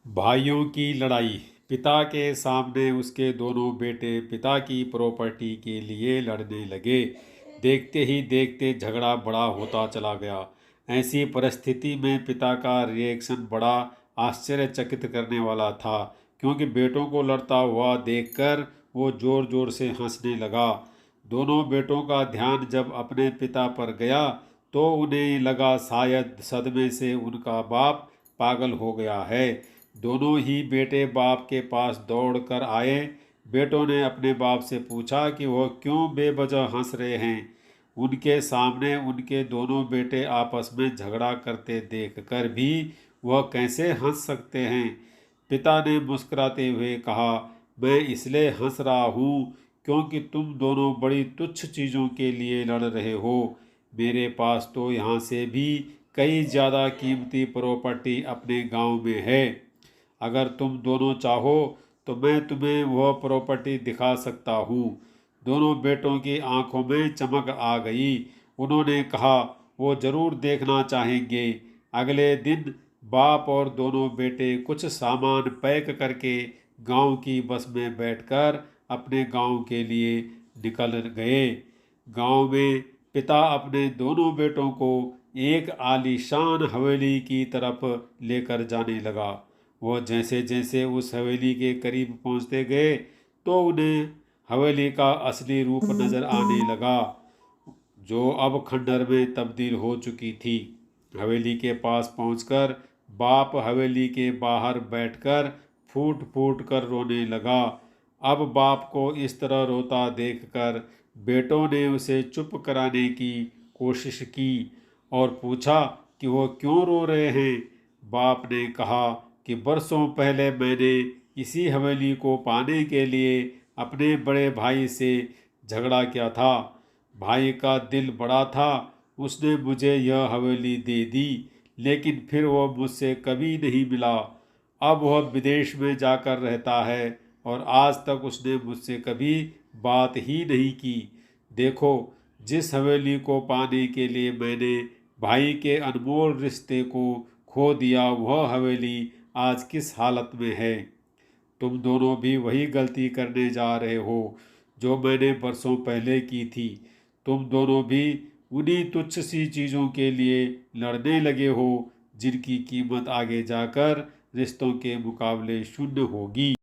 भाइयों की लड़ाई। पिता के सामने उसके दोनों बेटे पिता की प्रॉपर्टी के लिए लड़ने लगे। देखते ही देखते झगड़ा बड़ा होता चला गया। ऐसी परिस्थिति में पिता का रिएक्शन बड़ा आश्चर्यचकित करने वाला था, क्योंकि बेटों को लड़ता हुआ देखकर वो जोर जोर से हंसने लगा। दोनों बेटों का ध्यान जब अपने पिता पर गया तो उन्हें लगा शायद सदमे से उनका बाप पागल हो गया है। दोनों ही बेटे बाप के पास दौड़ कर आए। बेटों ने अपने बाप से पूछा कि वह क्यों बेवजह हंस रहे हैं। उनके सामने उनके दोनों बेटे आपस में झगड़ा करते देखकर भी वह कैसे हंस सकते हैं। पिता ने मुस्कुराते हुए कहा, मैं इसलिए हंस रहा हूँ क्योंकि तुम दोनों बड़ी तुच्छ चीज़ों के लिए लड़ रहे हो। मेरे पास तो यहाँ से भी कई ज़्यादा कीमती प्रॉपर्टी अपने गांव में है। अगर तुम दोनों चाहो तो मैं तुम्हें वह प्रॉपर्टी दिखा सकता हूँ। दोनों बेटों की आंखों में चमक आ गई। उन्होंने कहा वो जरूर देखना चाहेंगे। अगले दिन बाप और दोनों बेटे कुछ सामान पैक करके गांव की बस में बैठकर अपने गांव के लिए निकल गए। गांव में पिता अपने दोनों बेटों को एक आलीशान हवेली की तरफ लेकर जाने लगा। वो जैसे जैसे उस हवेली के करीब पहुंचते गए तो उन्हें हवेली का असली रूप नजर आने लगा, जो अब खंडहर में तब्दील हो चुकी थी। हवेली के पास पहुंचकर बाप हवेली के बाहर बैठकर फूट फूट कर रोने लगा। अब बाप को इस तरह रोता देखकर बेटों ने उसे चुप कराने की कोशिश की और पूछा कि वो क्यों रो रहे हैं। बाप ने कहा कि बरसों पहले मैंने इसी हवेली को पाने के लिए अपने बड़े भाई से झगड़ा किया था। भाई का दिल बड़ा था, उसने मुझे यह हवेली दे दी, लेकिन फिर वो मुझसे कभी नहीं मिला। अब वह विदेश में जाकर रहता है और आज तक उसने मुझसे कभी बात ही नहीं की। देखो, जिस हवेली को पाने के लिए मैंने भाई के अनमोल रिश्ते को खो दिया, वह हवेली आज किस हालत में है। तुम दोनों भी वही गलती करने जा रहे हो जो मैंने बरसों पहले की थी। तुम दोनों भी उन्हीं तुच्छ सी चीज़ों के लिए लड़ने लगे हो जिनकी कीमत आगे जाकर रिश्तों के मुकाबले शून्य होगी।